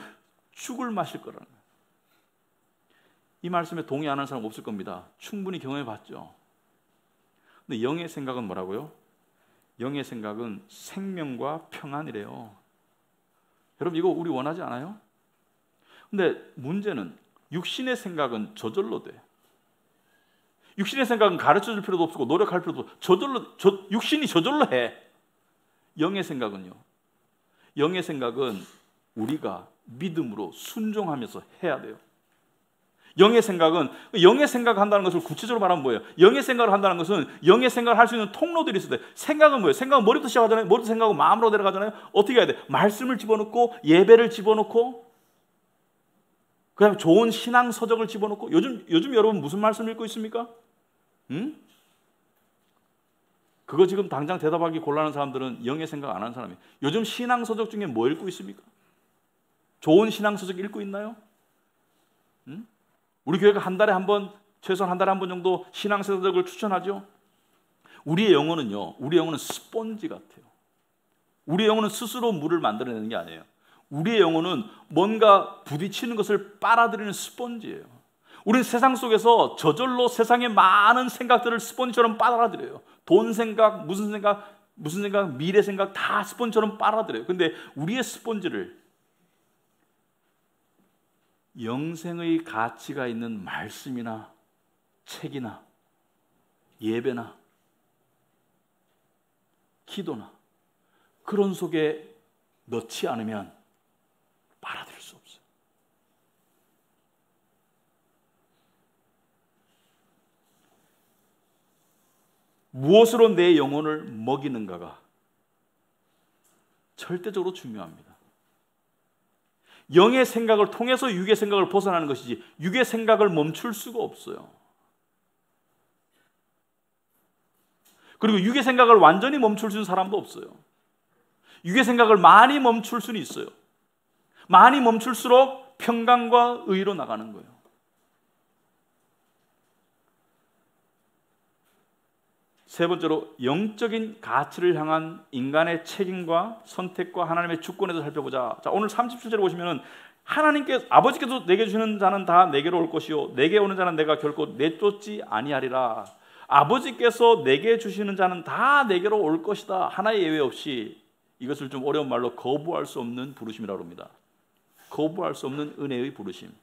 죽을 맛일 거라는 거예요. 이 말씀에 동의 안 하는 사람 없을 겁니다. 충분히 경험해 봤죠. 근데 영의 생각은 뭐라고요? 영의 생각은 생명과 평안이래요. 여러분 이거 우리 원하지 않아요? 근데 문제는 육신의 생각은 저절로 돼. 육신의 생각은 가르쳐줄 필요도 없고 노력할 필요도 없고 육신이 저절로 해. 영의 생각은요? 영의 생각은 우리가 믿음으로 순종하면서 해야 돼요. 영의 생각한다는 것을 구체적으로 말하면 뭐예요? 영의 생각을 한다는 것은 영의 생각을 할 수 있는 통로들이 있어야 돼. 생각은 뭐예요? 생각은 머리부터 시작하잖아요. 머리부터 생각하고 마음으로 내려가잖아요. 어떻게 해야 돼? 말씀을 집어넣고 예배를 집어넣고 그다음에 좋은 신앙 서적을 집어넣고 요즘 여러분 무슨 말씀 읽고 있습니까? 그거 지금 당장 대답하기 곤란한 사람들은 영의 생각 안 하는 사람이에요. 요즘 신앙 서적 중에 뭐 읽고 있습니까? 좋은 신앙 서적 읽고 있나요? 우리 교회가 최소한 한 달에 한 번 정도 신앙 서적을 추천하죠. 우리의 영혼은 스펀지 같아요. 우리의 영혼은 스스로 물을 만들어내는 게 아니에요. 우리의 영혼은 뭔가 부딪히는 것을 빨아들이는 스펀지예요. 우리는 세상 속에서 저절로 세상의 많은 생각들을 스펀지처럼 빨아들여요. 돈 생각, 무슨 생각, 미래 생각 다 스펀지처럼 빨아들여요. 근데 우리의 스펀지를 영생의 가치가 있는 말씀이나 책이나 예배나 기도나 그런 속에 넣지 않으면 빨아들일 수 없어요. 무엇으로 내 영혼을 먹이는가가 절대적으로 중요합니다. 영의 생각을 통해서 육의 생각을 벗어나는 것이지 육의 생각을 멈출 수가 없어요. 그리고 육의 생각을 완전히 멈출 수 있는 사람도 없어요. 육의 생각을 많이 멈출 수는 있어요. 많이 멈출수록 평강과 의로 나가는 거예요. 세 번째로 영적인 가치를 향한 인간의 책임과 선택과 하나님의 주권에 대해서 살펴보자. 자, 오늘 37절에 보시면은 아버지께서 내게 주시는 자는 다 내게로 올 것이요 내게 오는 자는 내가 결코 내쫓지 아니하리라. 아버지께서 내게 주시는 자는 다 내게로 올 것이다. 하나의 예외 없이. 이것을 좀 어려운 말로 거부할 수 없는 부르심이라고 합니다. 거부할 수 없는 은혜의 부르심.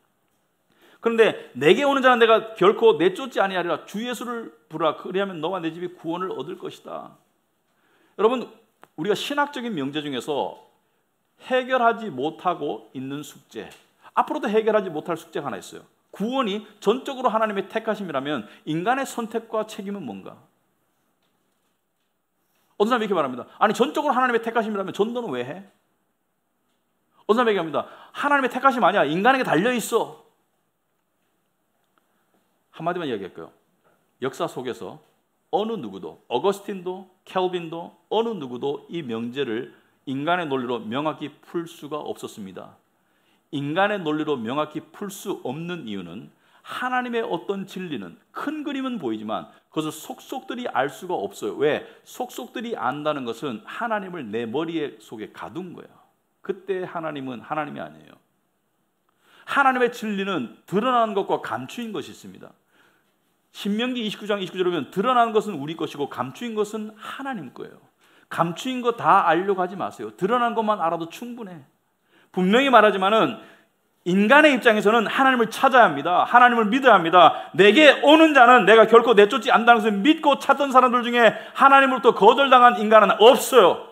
그런데 내게 오는 자는 내가 결코 내쫓지 아니하리라. 주 예수를 부르라. 그리하면 너와 내 집이 구원을 얻을 것이다. 여러분, 우리가 신학적인 명제 중에서 해결하지 못하고 있는 숙제, 앞으로도 해결하지 못할 숙제가 하나 있어요. 구원이 전적으로 하나님의 택하심이라면 인간의 선택과 책임은 뭔가? 어떤 사람이 이렇게 말합니다. 아니, 전적으로 하나님의 택하심이라면 전도는 왜 해? 어떤 사람이 얘기합니다. 하나님의 택하심 아니야. 인간에게 달려있어. 한마디만 이야기할게요. 역사 속에서 어느 누구도, 어거스틴도 켈빈도 어느 누구도 이 명제를 인간의 논리로 명확히 풀 수가 없었습니다. 인간의 논리로 명확히 풀 수 없는 이유는 하나님의 어떤 진리는 큰 그림은 보이지만 그것을 속속들이 알 수가 없어요. 왜? 속속들이 안다는 것은 하나님을 내 머리 속에 가둔 거예요. 그때 하나님은 하나님이 아니에요. 하나님의 진리는 드러나는 것과 감추인 것이 있습니다. 신명기 29장 29절에 보면 드러나는 것은 우리 것이고 감추인 것은 하나님 거예요. 감추인 거 다 알려고 하지 마세요. 드러난 것만 알아도 충분해. 분명히 말하지만은 인간의 입장에서는 하나님을 찾아야 합니다. 하나님을 믿어야 합니다. 내게 오는 자는 내가 결코 내쫓지 않는다는 것을 믿고 찾던 사람들 중에 하나님으로부터 거절당한 인간은 없어요.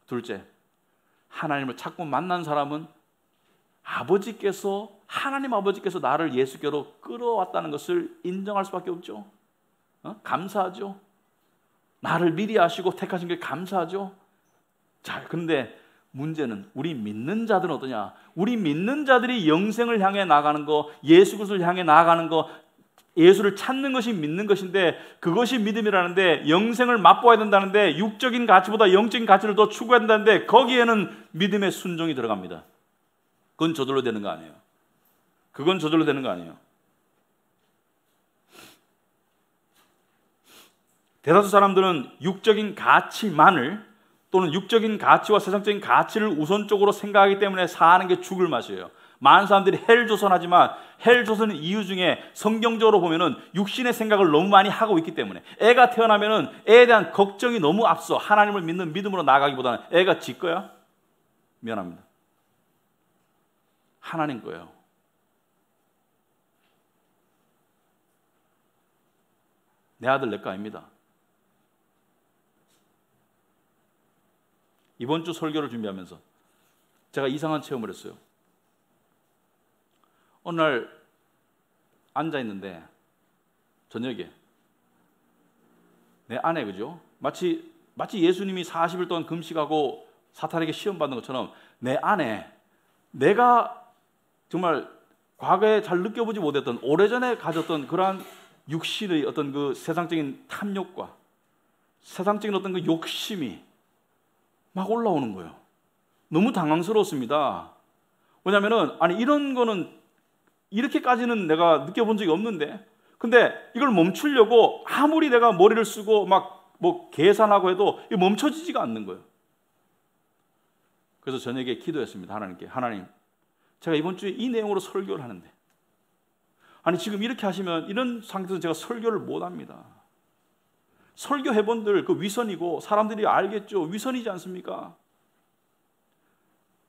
둘째, 하나님을 찾고 만난 사람은 하나님 아버지께서 나를 예수께로 끌어왔다는 것을 인정할 수밖에 없죠. 감사하죠. 나를 미리 아시고 택하신 게 감사하죠. 자, 그런데 문제는 우리 믿는 자들은 어떠냐? 우리 믿는 자들이 영생을 향해 나가는 거, 예수 그리스도를 향해 나아가는 거, 예수를 찾는 것이 믿는 것인데, 그것이 믿음이라는데, 영생을 맛보아야 된다는데, 육적인 가치보다 영적인 가치를 더 추구해야 된다는데, 거기에는 믿음의 순종이 들어갑니다. 그건 저절로 되는 거 아니에요. 그건 저절로 되는 거 아니에요. 대다수 사람들은 육적인 가치만을, 또는 육적인 가치와 세상적인 가치를 우선적으로 생각하기 때문에 사는 게 죽을 맛이에요. 많은 사람들이 헬조선하지만 헬조선 이유 중에 성경적으로 보면은 육신의 생각을 너무 많이 하고 있기 때문에, 애가 태어나면은 애에 대한 걱정이 너무 앞서 하나님을 믿는 믿음으로 나아가기보다는 애가 지 거야? 미안합니다. 하나님 거예요. 내 아들 내 거 아닙니다. 이번 주 설교를 준비하면서 제가 이상한 체험을 했어요. 어느 날 앉아있는데 저녁에 내 아내, 그죠? 마치 예수님이 40일 동안 금식하고 사탄에게 시험 받는 것처럼 내 아내, 내가 정말 과거에 잘 느껴보지 못했던, 오래전에 가졌던 그러한 육신의 어떤 그 세상적인 탐욕과 세상적인 어떤 그 욕심이 막 올라오는 거예요. 너무 당황스러웠습니다. 왜냐하면은, 아니, 이런 거는 이렇게까지는 내가 느껴본 적이 없는데, 근데 이걸 멈추려고 아무리 내가 머리를 쓰고 막 뭐 계산하고 해도 이게 멈춰지지가 않는 거예요. 그래서 저녁에 기도했습니다. 하나님께, 하나님, 제가 이번 주에 이 내용으로 설교를 하는데, 아니 지금 이렇게 하시면 이런 상태에서 제가 설교를 못 합니다. 설교 해본들 그 위선이고 사람들이 알겠죠. 위선이지 않습니까?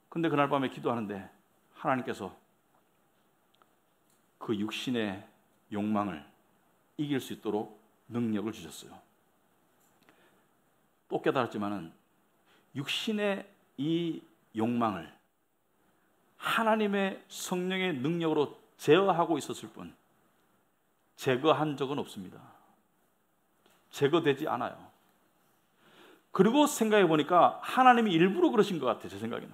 근데 그날 밤에 기도하는데 하나님께서 그 육신의 욕망을 이길 수 있도록 능력을 주셨어요. 또 깨달았지만은 육신의 이 욕망을 하나님의 성령의 능력으로 제어하고 있었을 뿐 제거한 적은 없습니다. 제거되지 않아요. 그리고 생각해 보니까 하나님이 일부러 그러신 것 같아요. 제 생각에는.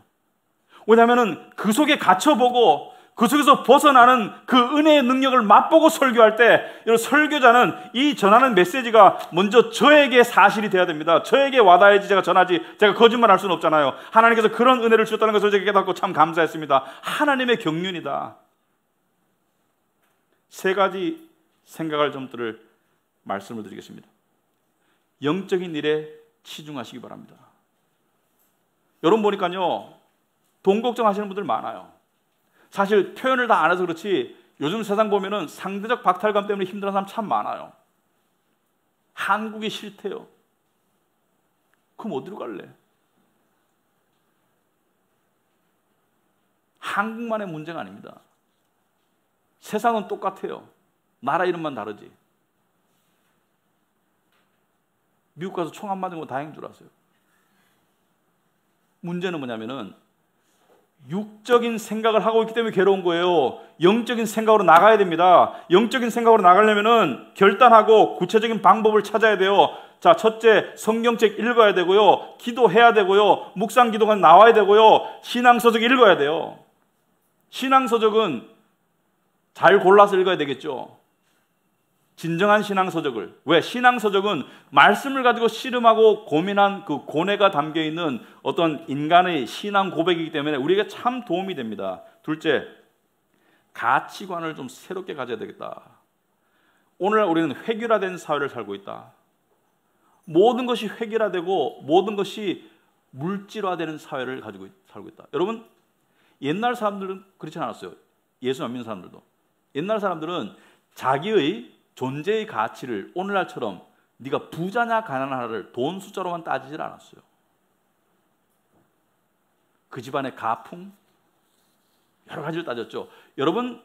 왜냐하면 그 속에 갇혀보고 그 속에서 벗어나는 그 은혜의 능력을 맛보고 설교할 때, 설교자는 이 전하는 메시지가 먼저 저에게 사실이 돼야 됩니다. 저에게 와닿아야지 제가 전하지, 제가 거짓말할 수는 없잖아요. 하나님께서 그런 은혜를 주셨다는 것을 제가 깨닫고 참 감사했습니다. 하나님의 경륜이다. 세 가지 생각할 점들을 말씀을 드리겠습니다. 영적인 일에 치중하시기 바랍니다. 여러분 보니까요, 돈 걱정하시는 분들 많아요. 사실 표현을 다 안 해서 그렇지 요즘 세상 보면은 상대적 박탈감 때문에 힘들어하는 사람 참 많아요. 한국이 싫대요. 그럼 어디로 갈래? 한국만의 문제가 아닙니다. 세상은 똑같아요. 나라 이름만 다르지. 미국 가서 총 안 맞은 건 다행인 줄 아세요. 문제는 뭐냐면은 육적인 생각을 하고 있기 때문에 괴로운 거예요. 영적인 생각으로 나가야 됩니다. 영적인 생각으로 나가려면은 결단하고 구체적인 방법을 찾아야 돼요. 자, 첫째, 성경책 읽어야 되고요. 기도해야 되고요. 묵상 기도가 나와야 되고요. 신앙서적 읽어야 돼요. 신앙서적은 잘 골라서 읽어야 되겠죠. 진정한 신앙서적을. 왜? 신앙서적은 말씀을 가지고 씨름하고 고민한 그 고뇌가 담겨있는 어떤 인간의 신앙 고백이기 때문에 우리에게 참 도움이 됩니다. 둘째, 가치관을 좀 새롭게 가져야 되겠다. 오늘날 우리는 획일화된 사회를 살고 있다. 모든 것이 획일화되고 모든 것이 물질화되는 사회를 가지고 살고 있다. 여러분, 옛날 사람들은 그렇지 않았어요. 예수 안 믿는 사람들도. 옛날 사람들은 자기의 존재의 가치를 오늘날처럼 네가 부자냐 가난하냐를 돈 숫자로만 따지질 않았어요. 그 집안의 가풍, 여러 가지를 따졌죠. 여러분,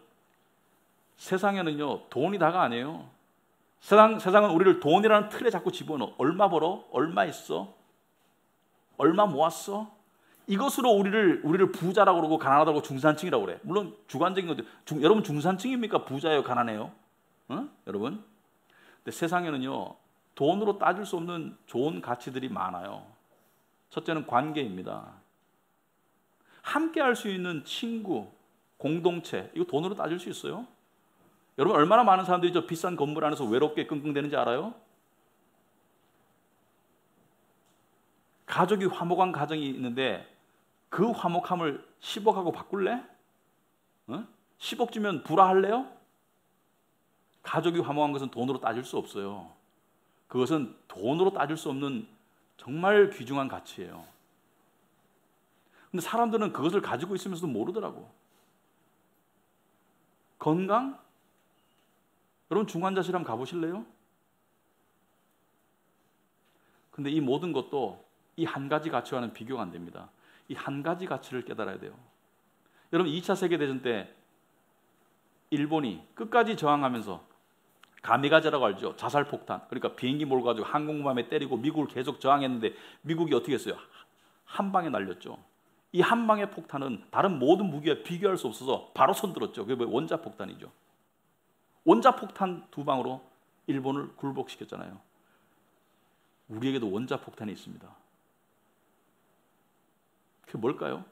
세상에는요 돈이 다가 아니에요. 세상은 우리를 돈이라는 틀에 자꾸 집어넣어. 얼마 벌어? 얼마 있어? 얼마 모았어? 이것으로 우리를 부자라고 그러고 가난하다고 중산층이라고 그래. 물론 주관적인 건데 여러분 중산층입니까? 부자예요? 가난해요? 여러분? 근데 세상에는요 돈으로 따질 수 없는 좋은 가치들이 많아요. 첫째는 관계입니다. 함께 할 수 있는 친구, 공동체, 이거 돈으로 따질 수 있어요? 여러분 얼마나 많은 사람들이 저 비싼 건물 안에서 외롭게 끙끙대는지 알아요? 가족이 화목한 가정이 있는데 그 화목함을 10억하고 바꿀래? 10억 주면 불화할래요? 가족이 화목한 것은 돈으로 따질 수 없어요. 그것은 돈으로 따질 수 없는 정말 귀중한 가치예요. 근데 사람들은 그것을 가지고 있으면서도 모르더라고. 건강? 여러분 중환자실 한번 가보실래요? 근데 이 모든 것도 이 한 가지 가치와는 비교가 안 됩니다. 이 한 가지 가치를 깨달아야 돼요. 여러분 2차 세계대전 때 일본이 끝까지 저항하면서 가미가제라고 알죠? 자살폭탄. 그러니까 비행기 몰고 가지고 항공모함에 때리고 미국을 계속 저항했는데 미국이 어떻게 했어요? 한 방에 날렸죠. 이 한 방의 폭탄은 다른 모든 무기와 비교할 수 없어서 바로 손들었죠. 그게 원자폭탄이죠. 원자폭탄 2방으로 일본을 굴복시켰잖아요. 우리에게도 원자폭탄이 있습니다. 그게 뭘까요?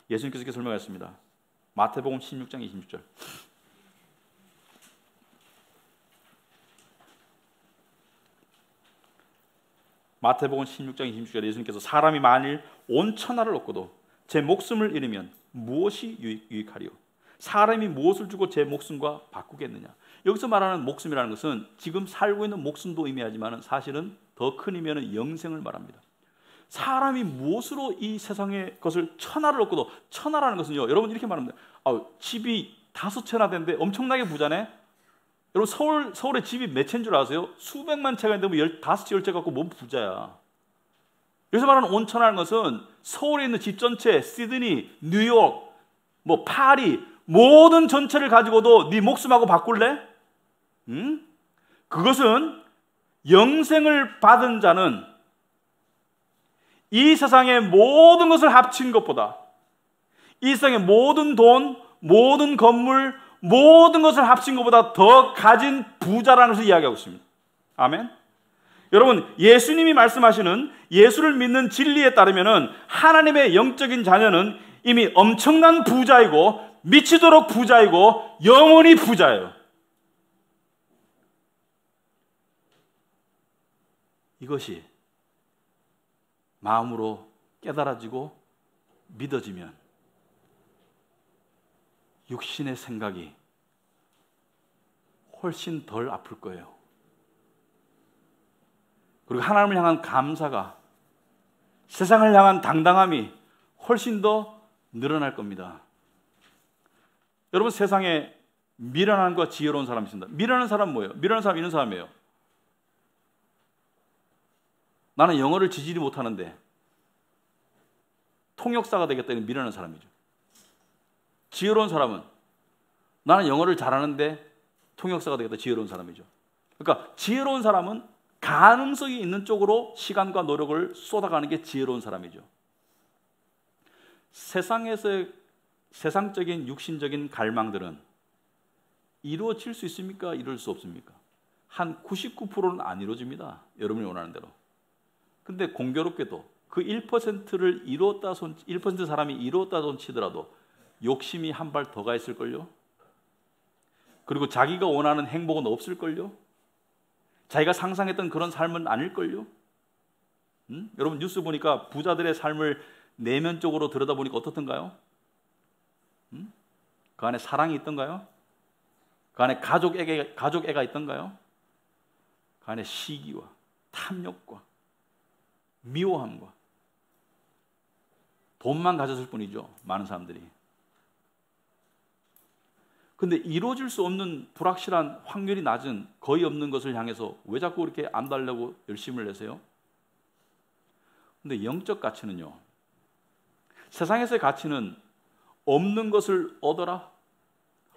예수님께서 이렇게 설명하셨습니다. 마태복음 16장 26절. 마태복음 16장 26절에 예수님께서 사람이 만일 온 천하를 얻고도 제 목숨을 잃으면 무엇이 유익하리요? 사람이 무엇을 주고 제 목숨과 바꾸겠느냐? 여기서 말하는 목숨이라는 것은 지금 살고 있는 목숨도 의미하지만 사실은 더 큰 의미는 영생을 말합니다. 사람이 무엇으로 이 세상의 것을 천하를 얻고도, 천하라는 것은요, 여러분 이렇게 말합니다. 집이 5채나 되는데 엄청나게 부자네? 여러분 서울에 집이 몇 채인 줄 아세요? 수백만 채가 있는데 뭐 15채, 10채 갖고 뭔 부자야. 여기서 말하는 온천하는 것은 서울에 있는 집 전체, 시드니, 뉴욕, 뭐 파리 모든 전체를 가지고도 네 목숨하고 바꿀래? 그것은 영생을 받은 자는 이 세상의 모든 것을 합친 것보다, 이 세상의 모든 돈, 모든 건물, 모든 것을 합친 것보다 더 가진 부자라는 것을 이야기하고 있습니다. 아멘. 여러분 예수님이 말씀하시는 예수를 믿는 진리에 따르면 하나님의 영적인 자녀는 이미 엄청난 부자이고 미치도록 부자이고 영원히 부자예요. 이것이 마음으로 깨달아지고 믿어지면 육신의 생각이 훨씬 덜 아플 거예요. 그리고 하나님을 향한 감사가, 세상을 향한 당당함이 훨씬 더 늘어날 겁니다. 여러분 세상에 미련한 것과 지혜로운 사람이 있습니다. 미련한 사람은 뭐예요? 미련한 사람은 이런 사람이에요. 나는 영어를 지지리 못하는데 통역사가 되겠다는 미련한 사람이죠. 지혜로운 사람은 나는 영어를 잘하는데 통역사가 되겠다, 지혜로운 사람이죠. 그러니까 지혜로운 사람은 가능성이 있는 쪽으로 시간과 노력을 쏟아가는 게 지혜로운 사람이죠. 세상에서의 세상적인 육신적인 갈망들은 이루어질 수 있습니까? 이룰 수 없습니까? 한 99%는 안 이루어집니다. 여러분이 원하는 대로. 근데 공교롭게도 그 1%를 이루었다 1% 사람이 이루었다 손 치더라도 욕심이 한 발 더 가 있을걸요? 그리고 자기가 원하는 행복은 없을걸요? 자기가 상상했던 그런 삶은 아닐걸요? 여러분 뉴스 보니까 부자들의 삶을 내면적으로 들여다보니까 어떻던가요? 그 안에 사랑이 있던가요? 그 안에 가족애가 있던가요? 그 안에 시기와 탐욕과 미워함과 돈만 가졌을 뿐이죠, 많은 사람들이. 근데 이루어질 수 없는 불확실한 확률이 낮은 거의 없는 것을 향해서 왜 자꾸 이렇게 안 달려고 열심을 내세요? 근데 영적 가치는요, 세상에서의 가치는 없는 것을 얻어라,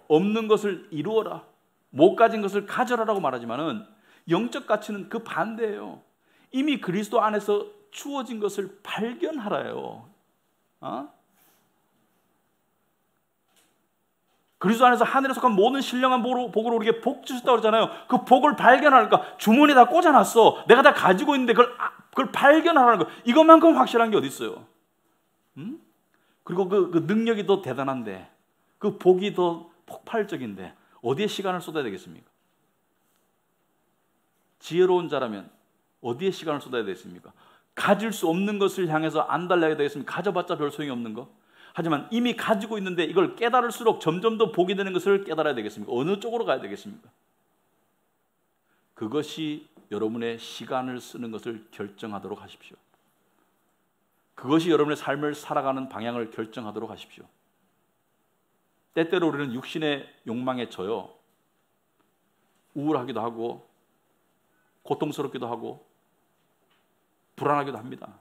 없는 것을 이루어라, 못 가진 것을 가져라라고 말하지만은 영적 가치는 그 반대예요. 이미 그리스도 안에서 주어진 것을 발견하라요. 그리스도 안에서 하늘에 속한 모든 신령한 복으로 우리에게 복 주셨다고 그러잖아요. 그 복을 발견하니까 주머니에 다 꽂아놨어. 내가 다 가지고 있는데 그걸 발견하라는 거. 이것만큼 확실한 게 어디 있어요? 그리고 그 능력이 더 대단한데, 그 복이 더 폭발적인데 어디에 시간을 쏟아야 되겠습니까? 지혜로운 자라면 어디에 시간을 쏟아야 되겠습니까? 가질 수 없는 것을 향해서 안달나게 되겠습니까? 가져봤자 별 소용이 없는 거. 하지만 이미 가지고 있는데 이걸 깨달을수록 점점 더 복이 되는 것을 깨달아야 되겠습니까? 어느 쪽으로 가야 되겠습니까? 그것이 여러분의 시간을 쓰는 것을 결정하도록 하십시오. 그것이 여러분의 삶을 살아가는 방향을 결정하도록 하십시오. 때때로 우리는 육신의 욕망에 져요. 우울하기도 하고 고통스럽기도 하고 불안하기도 합니다.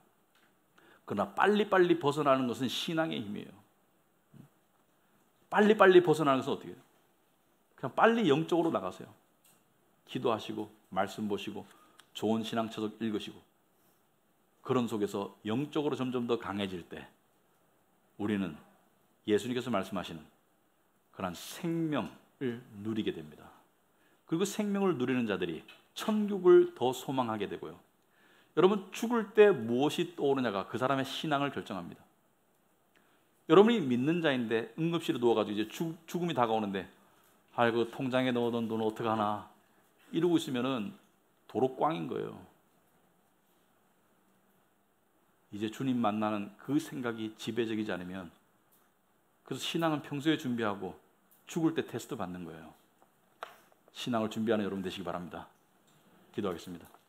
그러나 빨리빨리 벗어나는 것은 신앙의 힘이에요. 빨리빨리 벗어나는 것은 어떻게 해요? 그냥 빨리 영적으로 나가세요. 기도하시고 말씀 보시고 좋은 신앙책을 읽으시고 그런 속에서 영적으로 점점 더 강해질 때 우리는 예수님께서 말씀하시는 그런 생명을 누리게 됩니다. 그리고 생명을 누리는 자들이 천국을 더 소망하게 되고요. 여러분 죽을 때 무엇이 떠오르냐가 그 사람의 신앙을 결정합니다. 여러분이 믿는 자인데 응급실에 누워가지고 이제 죽음이 다가오는데 아이고 통장에 넣어둔 돈 어떡하나 이러고 있으면은 도로 꽝인 거예요. 이제 주님 만나는 그 생각이 지배적이지 않으면 그래서 신앙은 평소에 준비하고 죽을 때 테스트 받는 거예요. 신앙을 준비하는 여러분 되시기 바랍니다. 기도하겠습니다.